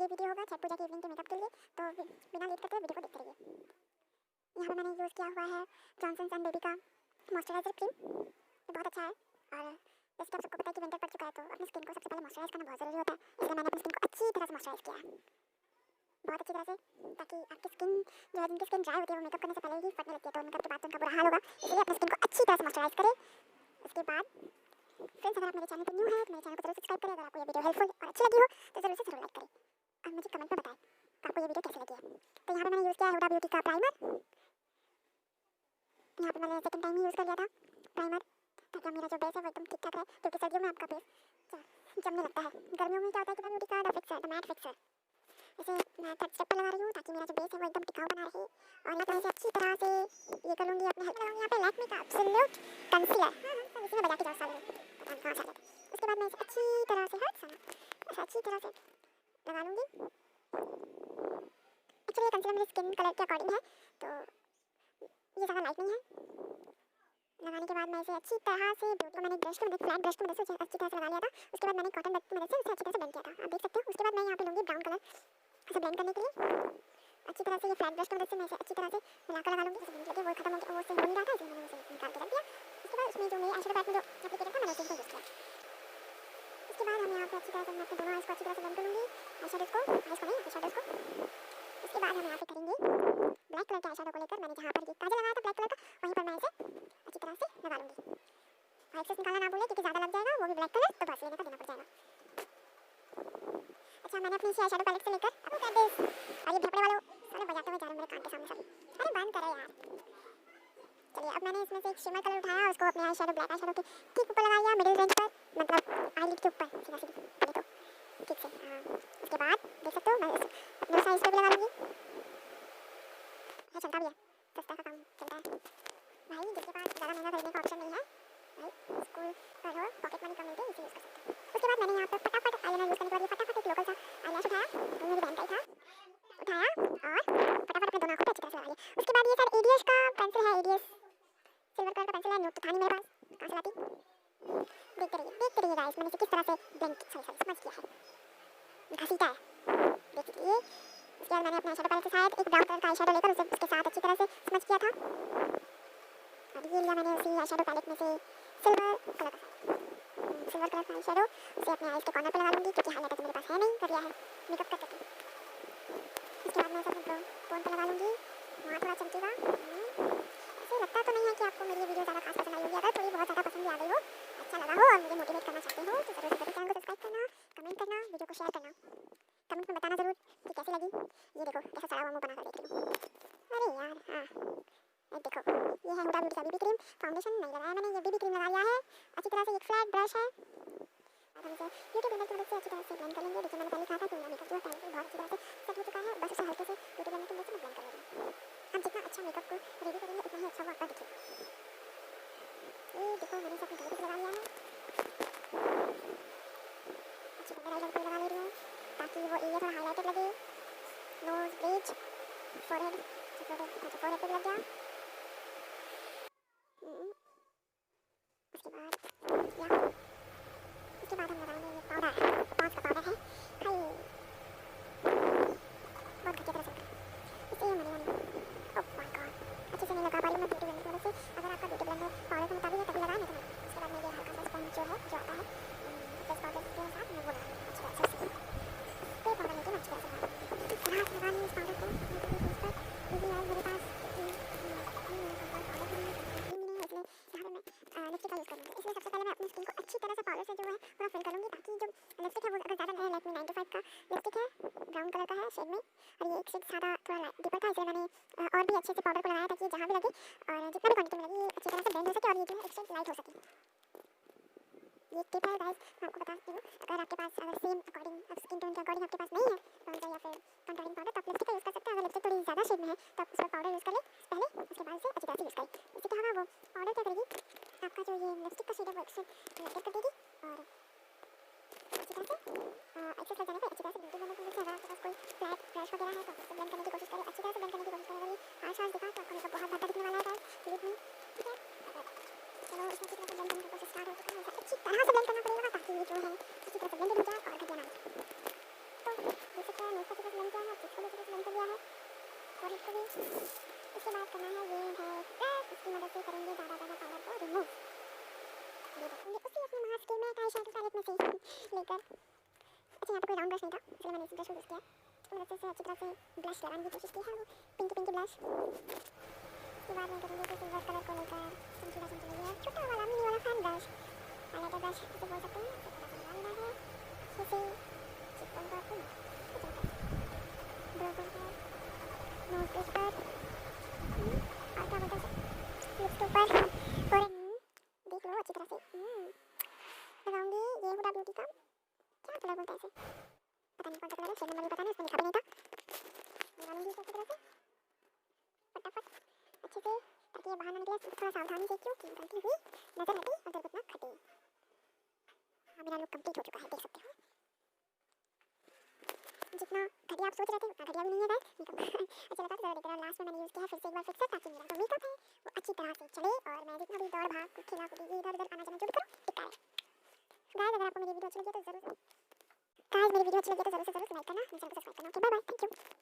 Video होगा छठ पूजा की evening के मेकअप के लिए, तो बिना लेट करते वीडियो को देखते रहिए। यहाँ पे मैंने यूज़ किया हुआ है जॉनसन्स एंड बेबी का मॉइस्चराइजर क्रीम, ये बहुत अच्छा है। और जैसे कि आप सबको पता है कि विंटर पड़ चुका है, तो अपनी स्किन को सबसे पहले मॉइस्चराइज करना बहुत ज़रूरी होता है, इसलिए मैंने अपनी स्किन को अच्छी तरह से मॉइस्चराइज किया है, बहुत अच्छी तरह से, ताकि आपकी स्किन जो है, जिनकी स्किन ड्राई होती है वो मेकअप करने से पहले ही फटने लगती है, तो मेकअप के बाद तो उनका बुरा हाल होगा, इसलिए अपनी स्किन को अच्छी तरह से मॉइस्चराइज करें। उसके बाद फ्रेंड्स, अगर आप मेरे चैनल पर न्यू है तो मेरे चैनल को जरूर सब्सक्राइब करें। अगर आपको ये वीडियो हेल्पफुल और अच्छी लगी हो तो जरूर से जरूर लाइक करें और मुझे कमेंट में बताएं आपको ये वीडियो कैसी लगी है। तो यहाँ पे मैंने यूज़ किया है हुडा ब्यूटी का प्राइमर, यहाँ पे मैंने सेकंड टाइम ही यूज़ कर लिया था प्राइमर, ताकि मेरा जो बेस है वो एकदम ठीक ठाक है, क्योंकि सर्दियों में आपका बेस जमने लगता है, गर्मियों में क्या होता है कि हुडा ब्यूटी का the fixer, the matte fixer, इसे मैं थर्ड स्टेप पर लगा रही हूँ ताकि मेरा जो बेस है वो एकदम टिकाऊ बना रहे। और मैं इसे अच्छी तरह से ये कर लूँगी, अपने हेल्प लगाऊँगी। यहाँ पे लैक्मे का एब्सोल्यूट कंसीलर, हाँ इसी में बजा के जाओ सालों पता नहीं कहाँ से आ गया। उसके बाद मैं इसे अच्छी तरह से ऐसा अच्छी तरह से लगा लूँगी। एक्चुअली ये कंसीलर मेरे स्किन कलर के अकॉर्डिंग है, तो ये ज़्यादा लाइट नहीं है। लगाने के बाद मैं इसे अच्छी तरह से ब्यूटी, मैंने ब्रश की मदद, फ्लैट ब्रश की मदद से अच्छी तरह से लगा लिया था। उसके बाद मैंने कॉटन बड की मदद से उसे अच्छी तरह से ब्लेंड किया था, आप देख सकते हो। उसके बाद मैं यहाँ पे लूँगी ब्राउन कलर इसे ब्लेंड करने के लिए, अच्छी तरह से ये फ्लैट ब्रश की मदद से मैं इसे अच्छी तरह से मिलाकर लगा लूँगी। जैसे ब्लेंड वो खत्म हो गया, वो उससे हो नहीं रहा था, इसलिए मैंने उसे निकाल के रख दिया। उसके बाद उसमें जो मेरे आई शेडो पैलेट में जो एप्लीकेटर था मैंने उसे यूज़ किया। उसके बाद हम यहाँ पे अच्छी तरह से मैं अपने दोनों आइज़ को अच्छी तरह से ब्लेंड कर लूँगी, आई शेडोज़ को नहीं, आई शेडोज़ को। उसके बाद हम यहाँ पे करेंगे ब्लैक कलर के आई शेडो को लेकर, मैंने जहाँ पर ये काजल लगाया था ब्लैक कलर का, वहीं पर मैं इसे अच्छी तरह से लगा लूँगी। और एक्सेस निकालना ना भूलें, क्योंकि ज़्यादा लग जाएगा, वो भी ब्लैक कलर, तो बस लेने का देना पड़ जाएगा। अच्छा, मैंने अपनी इसी आई शेडो पैलेट से लेकर अब कर दिस, और ये भपड़े वालों सारे बजाते हुए जा रहे हैं मेरे कान के सामने सब, अरे बंद करो यार। चलिए, अब मैंने इसमें से एक शिमर कलर उठाया, उसको अपने eye shadow black eye shadow के ठीक ऊपर लगा लिया, मिडिल रेंज पर, मतलब आईलिड के ऊपर सीधा सीधी पहले तो ठीक से, हाँ। उसके बाद देख सकते हो मैं अपने साइज पर भी लगा लूँगी, चलता भी है, सस्ता का काम चलता है भाई, जिसके पास ज़्यादा महंगा खरीदने का ऑप्शन नहीं है भाई, स्कूल पर हो पॉकेट मनी कम मिलती है, इसे यूज़ कर सकते हैं। उसके बाद मैंने यहाँ पर फटाफट आईलाइनर यूज़ करने के बाद ये फटाफट एक लोकल सा आईलैश उठाया, वो मेरी बहन का ही था, उठाया और फटाफट अपने दोनों आँखों पे अच्छी तरह से लगा लिया। उसके बाद ये सर एडीएस का पेंसिल है, एडीएस सिल्वर कलर का पेंसिल है, नोट तो था नहीं मेरे पास, कहाँ से लाती, देखते रहिए गाइस, मैंने इसे किस तरह से ब्लेंड समझ किया है, घसीटा है, देख लीजिए। उसके बाद मैंने अपने आई शेडो पैलेट से शायद एक ब्राउन कलर का आई शेडो लेकर उसे उसके साथ अच्छी तरह से स्मच किया था, और ये लिया मैंने उसी आई शेडो पैलेट में से सिल्वर कलर का आई शेडो, उसे अपने आईज के कॉर्नर पे लगा लूँगी, क्योंकि हाईलाइटर तो मेरे पास है नहीं, कर लिया है मेकअप कर करके। उसके बाद मैं इसे अपने बोन पे लगा लूँगी, वहाँ थोड़ा चमकेगा। ऐसे लगता तो नहीं है कि आपको मेरी वीडियो ज़्यादा खास पसंद आई होगी, अगर थोड़ी बहुत ज़्यादा पसंद भी आ गई हो, अच्छा लगा हो और मुझे मोटिवेट करना चाहते हो, तो ज़रूर से चैनल को सब्सक्राइब करना, कमेंट करना, वीडियो को शेयर करना, कमेंट में बताना ज़रूर कि कैसी लगी। ये देखो कैसा सड़ा हुआ मुँह बना कर देख रही हूँ, अरे यार, हाँ देखो, ये है हुडा ब्यूटी का बीबी क्रीम, फाउंडेशन नहीं लगाया मैंने, ये बीबी क्रीम लगा लिया है अच्छी तरह से, एक फ्लैट ब्रश है, और हम इसे ब्यूटी ब्लेंडर की मदद से अच्छी तरह से ब्लेंड कर लेंगे। देखिए मैंने पहले कहा था कि मेरा मेकअप जो है पेंसिल बहुत अच्छी तरह से सेट हो चुका है, बस उसे हल्के से ब्यूटी ब्लेंडर की मदद से मैं ब्लेंड कर लूँगी। हम जितना अच्छा मेकअप को रेडी करेंगे उतना ही अच्छा वो आपका दिखेगा। ये देखो मैंने इसे अपने गले पे लगा लिया है, अच्छी तरह आईलाइनर को लगा ले रही हूँ ताकि वो एरिया थोड़ा हाईलाइटेड लगे, नोज, ब्रिज, फोरहेड पे लग गया। उसके बाद हम लगाएंगे ये पाउडर, पॉन्ड्स का पाउडर है भाई, बहुत अच्छी तरह से इसे मैंने ओह माय गॉड अच्छे से नहीं लगा पाई मैं ब्यूटी ब्लेंडर की वजह से। अगर आपका ब्यूटी ब्लेंडर पाउडर के मुताबिक है तभी लगाएं, नहीं तो नहीं। उसके बाद मैं ये हल्का सा स्पंज जो है जो आता है फेस पाउडर के साथ, मैं वो लगाऊंगी अच्छी तरह से, तो पाउडर लेके मैं अच्छी तरह से लगाऊंगी, इस तरह से लगानी है इस पाउडर को। क्योंकि यार मेरे पास लिपस्टिक का यूज़ करूँगी, इसलिए सबसे पहले मैं अपनी स्किन को अच्छी तरह से पाउडर से जो है पूरा फिल कर लूँगी, ताकि जो लिपस्टिक है वो अगर ज़्यादा है, लैक्मे 95 का लिपस्टिक है, ब्राउन कलर का है शेड में, और ये एक शेड ज़्यादा थोड़ा डीपर था, इसलिए मैंने और भी अच्छे से पाउडर को लगाया ताकि जहाँ भी लगे और जितना भी क्वांटिटी में लगे ये अच्छी तरह से ब्लेंड हो सके और ये जो है एक शेड लाइट हो सके। ये टिप है गाइस, मैं आपको बताती हूँ, अगर आपके पास अगर सेम अकॉर्डिंग स्किन टोन के अकॉर्डिंग आपके पास नहीं है ब्राउन या फिर कंटूरिंग पाउडर, तो आप लिपस्टिक का यूज़ कर सकते हैं। अगर लिपस्टिक थोड़ी ज़्यादा शेड में है तो आप उस पर पाउडर यूज़ कर ले पहले, उसके बाद से अच्छी तरह से यूज़ करें। इससे क्या होगा, वो पाउडर क्या करेगी, आपका जो ये लिपस्टिक का शेड है वो एक शेड लाइट कर देगी, और अच्छी तरह से एक्सेस लग जाने पर अच्छी तरह से ब्यूटी ब्लेंडर की मदद से अगर आपके पास कोई फ्लैट ब्रश वगैरह है तो उससे ब्लेंड करने की कोशिश करें, अच्छी तरह से ब्लेंड करने की कोशिश करें। अगर हार्श दिखा तो आपका मेकअप बहुत भद्दा दिखने वाला है गाइस, ठीक है। चलो इसमें अच्छी तरह से ब्लेंड करने की कोशिश स्टार्ट हो चुका है, अच्छी तरह से ब्लेंड करना पड़ेगा ताकि ये जो है अच्छी तरह से ब्लेंड हो जाए और घटिया ना लगे। तो देख सकते हैं मैं उसके बाद करना है ये है प्रेस, इसकी मदद से करेंगे ज़्यादा पाउडर को रिमूव। ये देखेंगे उसी अपने मास्क के मैं आई शैडो पैलेट में से लेकर, अच्छा यहाँ पे कोई राउंड ब्रश नहीं था इसलिए मैंने इस ब्रश को यूज़ किया। इसकी मदद से अच्छी तरह से ब्लश लगाने की कोशिश की है, वो पिंकी ब्लश। उसके बाद मैं करेंगे सिल्वर कलर को लेकर चमकीला ये छोटा वाला मिनी वाला फैन ब्रश, हाइलाइटर ब्रश इसे बोल सकते हैं। इसे थोड़ा सा लगाना है इसे चिकन का ब्रो पर नोज पे पर और क्या बोलते हैं लिप्स के ऊपर और देख लो अच्छी तरह से लगाऊंगी। ये हुडा ब्यूटी का क्या कलर बोलते हैं इसे, पता नहीं कौन सा कलर है, शेड नंबर भी पता नहीं, उसमें लिखा भी नहीं था। लगाऊंगी इसे अच्छी तरह से फटाफट अच्छे से ताकि ये बाहर ना निकले। थोड़ा सावधानी से क्योंकि गलती हुई नजर हटी और दुर्घटना घटी। मेरा लुक कंप्लीट हो चुका है, देख सकते हो। जितना घटिया आप सोच रहे थे उतना घटिया भी नहीं है गाइस। मेकअप अच्छा लगा तो जरूर देखना। लास्ट में मैंने यूज़ किया है फिर से एक बार फिक्सर, ताकि मेरा जो मेकअप है वो अच्छी तरह से चले और मैं जितना भी दौड़ भाग खेला कूदी इधर उधर आना जाना जो भी करूँ टिका रहे। गाइस अगर आपको मेरी वीडियो अच्छी लगी तो जरूर से लाइक करना, चैनल को सब्सक्राइब करना। Okay bye bye, thank you.